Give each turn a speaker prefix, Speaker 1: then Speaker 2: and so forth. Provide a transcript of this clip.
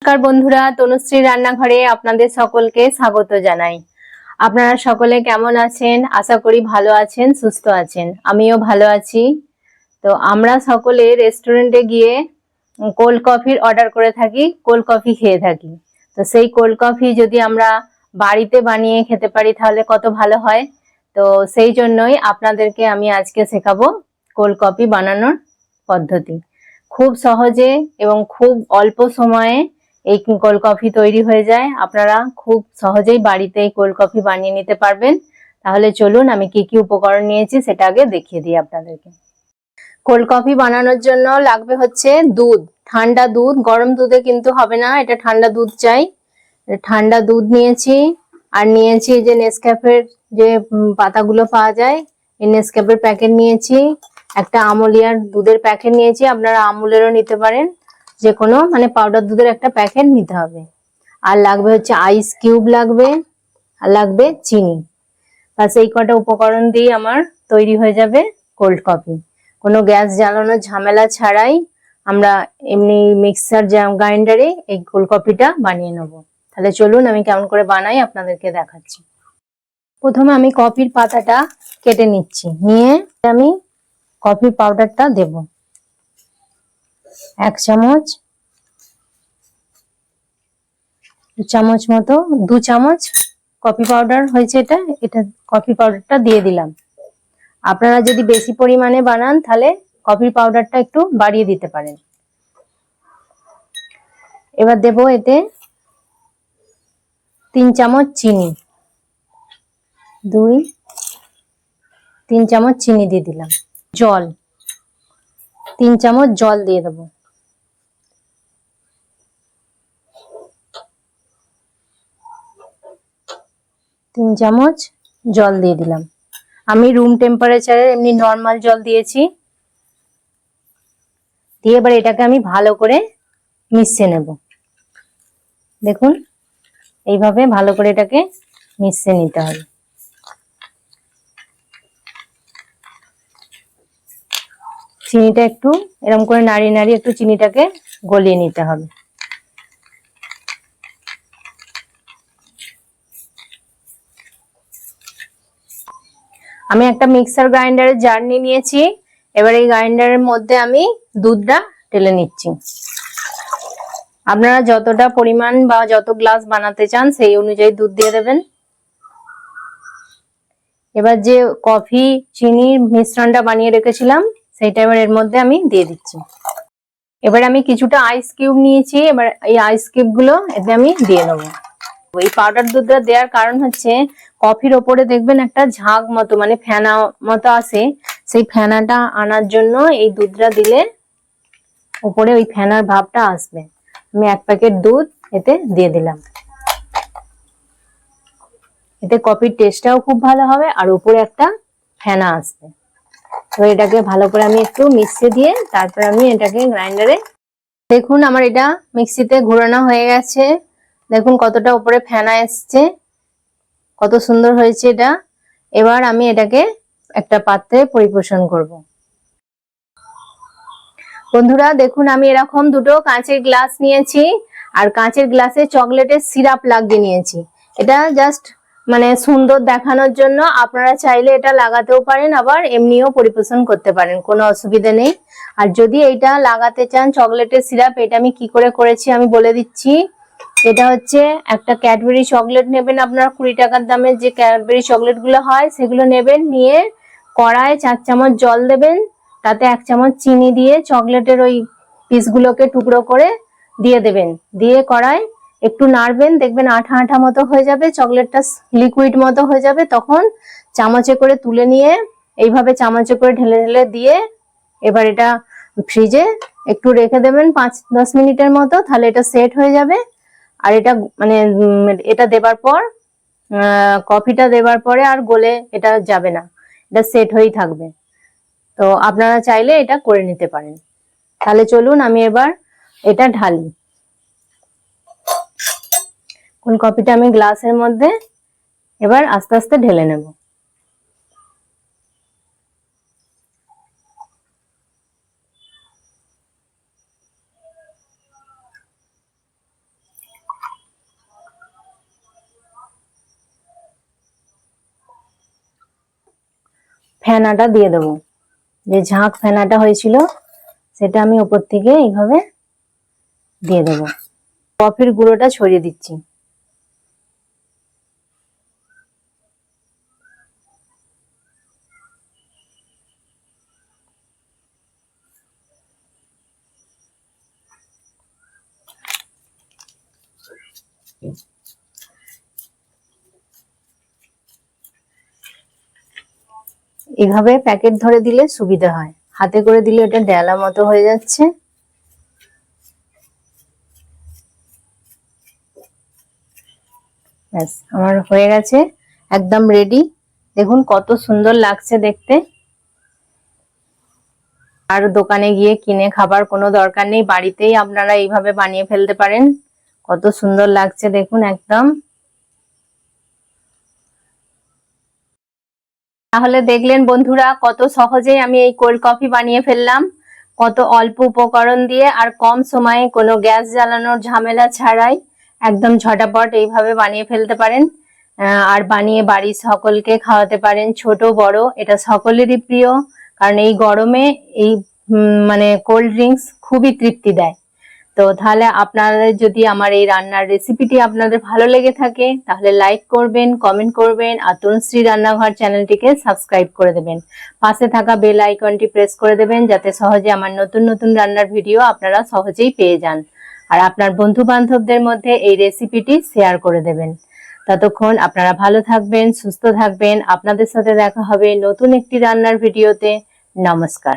Speaker 1: নমস্কার বন্ধুরা, তনুশ্রী রান্নাঘরে আপনাদের সকলকে স্বাগত জানাই। আপনারা সকলে কেমন আছেন? আশা করি ভালো আছেন, সুস্থ আছেন। আমিও ভালো আছি। তো আমরা সকলে রেস্টুরেন্টে গিয়ে কোল্ড কফির অর্ডার করে থাকি, কোল্ড কফি খেয়ে থাকি। তো সেই কোল্ড কফি যদি আমরা বাড়িতে বানিয়ে খেতে পারি তাহলে কত ভালো হয়। তো সেই জন্যই আপনাদেরকে আমি আজকে শেখাবো কোল্ড কফি বানানোর পদ্ধতি। খুব সহজে এবং খুব অল্প সময়ে এই কোল্ড কফি তৈরি হয়ে যায়। আপনারা খুব সহজেই বাড়িতে এই কোল্ড কফি বানিয়ে নিতে পারবেন। তাহলে চলুন আমি কি কি উপকরণ নিয়েছি সেটা আগে দেখিয়ে দিই আপনাদেরকে। কোল্ড কফি বানানোর জন্য লাগবে হচ্ছে দুধ, ঠান্ডা দুধ, গরম দুধে কিন্তু হবে না, এটা ঠান্ডা দুধ চাই। ঠান্ডা দুধ নিয়েছি, আর নিয়েছি যে নেসক্যাফের যে পাতাগুলো পাওয়া যায়, এই নেসক্যাফের প্যাকেট নিয়েছি, একটা আমুলিয়ার দুধের প্যাকেট নিয়েছি, আপনারা আমুলেরও নিতে পারেন, যে কোনো মানে পাউডার দুধের একটা প্যাকেট নিতে হবে। আর লাগবে হচ্ছে আইস কিউব লাগবে, আর লাগবে চিনি। বাস এই কটা উপকরণ দিয়ে আমার তৈরি হয়ে যাবে কোল্ড কফি। কোনো গ্যাস জ্বালানোর ঝামেলা ছাড়াই আমরা এমনি মিক্সার গ্রাইন্ডারে এই কোল্ড কফিটা বানিয়ে নেব। তাহলে চলুন আমি কেমন করে বানাই আপনাদেরকে দেখাচ্ছি। প্রথমে আমি কফির পাতাটা কেটে নিচ্ছি, নিয়ে আমি কফি পাউডারটা দেব 1 চামচ, 2 চামচ মতো, 2 চামচ কফি পাউডার হয়েছে এটা। এটা কফি পাউডারটা দিয়ে দিলাম। আপনারা যদি বেশি পরিমাণে বানান তাহলে কফি পাউডারটা একটু বাড়িয়ে দিতে পারেন। এবার দেব এতে 3 চামচ চিনি, 2-3 চামচ চিনি দিয়ে দিলাম। জল 3 চামচ জল দিয়ে দেবো। তিন চামচ জল দিয়ে দিলাম। আমি রুম টেম্পারেচারে এমনি নর্মাল জল দিয়েছি। দিয়ে এবার এটাকে আমি ভালো করে মিশিয়ে নেব। দেখুন এইভাবে ভালো করে এটাকে মিশিয়ে নিতে হবে। চিনিটা একটু এরকম করে নাড়িয়ে নাড়িয়ে একটু চিনিটাকে গলিয়ে নিতে হবে। আমি একটা মিক্সার গ্রাইন্ডারের জার নিয়ে নিয়েছি। এবার এই গ্রাইন্ডারের মধ্যে আমি দুধটা ঢেলে নিচ্ছি। আপনারা যতটা পরিমাণ বা যত গ্লাস বানাতে চান সেই অনুযায়ী দুধ দিয়ে দেবেন। এবার যে কফি চিনির মিশ্রণটা বানিয়ে রেখেছিলাম সেইটা এবার এর মধ্যে আমি দিয়ে দিচ্ছি। এবার আমি কিছুটা আইস কিউব নিয়েছি, এবার এই আইস কিউব গুলো এতে আমি দিয়ে দেবো। এই পাউডার দুধটা দেওয়ার কারণ হচ্ছে কফির ওপরে দেখবেন একটা ঝাঁক মতো মানে ফেনা মতো আসে, সেই ফেনাটা আনার জন্য এই দুধটা দিলে উপরে ওই ফেনার ভাবটা আসবে। আমি 1 প্যাকেট দুধ এতে দিয়ে দিলাম। এতে কফির টেস্টটাও খুব ভালো হবে আর উপরে একটা ফেনা আসবে। তো এটাকে ভালো করে আমি একটু মিশিয়ে দিয়ে তারপর আমি এটাকে গ্রাইন্ডারে, দেখুন আমার এটা মিক্সিতে ঘোরানো হয়ে গেছে। দেখুন কতটা উপরে ফেনা এসছে, কত সুন্দর হয়েছে এটা। এবার আমি এটাকে একটা পাত্রে পরিবেশন করব। বন্ধুরা দেখুন আমি এরকম দুটো কাঁচের গ্লাস নিয়েছি, আর কাঁচের গ্লাসে চকলেটের সিরাপ লাগিয়ে নিয়েছি। এটা জাস্ট মানে সুন্দর দেখানোর জন্য, আপনারা চাইলে এটা লাগাতেও পারেন, আবার এমনিও পরিবেশন করতে পারেন, কোনো অসুবিধা নেই। আর যদি এইটা লাগাতে চান চকলেটের সিরাপ, এটা আমি কি করে করেছি আমি বলে দিচ্ছি। এটা হচ্ছে একটা ক্যাডবেরি চকলেট নেবেন, আপনার 20 টাকার দামের যে ক্যাডবেরি চকলেট গুলো হয় সেগুলো নেবেন, নিয়ে কড়ায় 4 চামচ জল দেবেন, তাতে 1 চামচ চিনি দিয়ে চকলেটের ওই পিসগুলোকে টুকরো করে দিয়ে দেবেন, দিয়ে কড়ায় একটু নাড়বেন, দেখবেন আঠা আঠা মতো হয়ে যাবে, চকলেটটা লিকুইড মতো হয়ে যাবে। তখন চামচে করে তুলে নিয়ে এইভাবে চামচে করে ঢেলে ঢেলে দিয়ে এবার এটা ফ্রিজে একটু রেখে দেবেন 5-10 মিনিটের মতো, তাহলে এটা সেট হয়ে যাবে। আর এটা মানে এটা দেবার পর কফিটা দেবার পরে আর গলে এটা যাবে না, এটা সেট হয়েই থাকবে। তো আপনারা চাইলে এটা করে নিতে পারেন। তাহলে চলুন আমি এবার এটা ঢালি। কোন কফিটা আমি গ্লাসের মধ্যে এবার আস্তে আস্তে ঢেলে নেব। ফেনাটা দিয়ে দেবো। যে ঝাঁক ফেনাটা হয়েছিল সেটা আমি উপর থেকে এইভাবে দিয়ে দেবো। কফির গুঁড়োটা ছড়িয়ে দিচ্ছি। এভাবে প্যাকেট ধরে দিলে সুবিধা হয়, হাতে করে দিলে ওটা ডেলা মতো হয়ে যাচ্ছে। ব্যাস আমার হয়ে গেছে, একদম রেডি। দেখুন কত সুন্দর লাগছে দেখতে। আর দোকানে গিয়ে কিনে খাবার কোনো দরকার নেই, বাড়িতেই আপনারা এইভাবে বানিয়ে ফেলতে পারেন। কত সুন্দর লাগছে দেখুন একদম। তাহলে দেখলেন বন্ধুরা কত সহজেই আমি এই কোল্ড কফি বানিয়ে ফেললাম, কত অল্প উপকরণ দিয়ে আর কম সময়ে, কোনো গ্যাস জ্বালানোর ঝামেলা ছাড়াই একদম ঝটাপট এইভাবে বানিয়ে ফেলতে পারেন। আর বানিয়ে বাড়ির সকলকে খাওয়াতে পারেন, ছোট বড়, এটা সকলেরই প্রিয়। কারণ এই গরমে এই মানে কোল্ড ড্রিঙ্কস খুবই তৃপ্তি দেয়। তো তাহলে আপনাদের যদি আমার এই রান্নার রেসিপিটি আপনাদের ভালো লেগে থাকে তাহলে লাইক করবেন, কমেন্ট করবেন আর তনুশ্রী রান্নাঘর চ্যানেলটিকে সাবস্ক্রাইব করে দেবেন। পাশে থাকা বেল আইকনটি প্রেস করে দেবেন যাতে সহজে আমার নতুন নতুন রান্নার ভিডিও আপনারা সহজেই পেয়ে যান। আর আপনার বন্ধু বান্ধবদের মধ্যে এই রেসিপিটি শেয়ার করে দেবেন। ততক্ষণ আপনারা ভালো থাকবেন, সুস্থ থাকবেন। আপনাদের সাথে দেখা হবে নতুন একটি রান্নার ভিডিওতে। নমস্কার।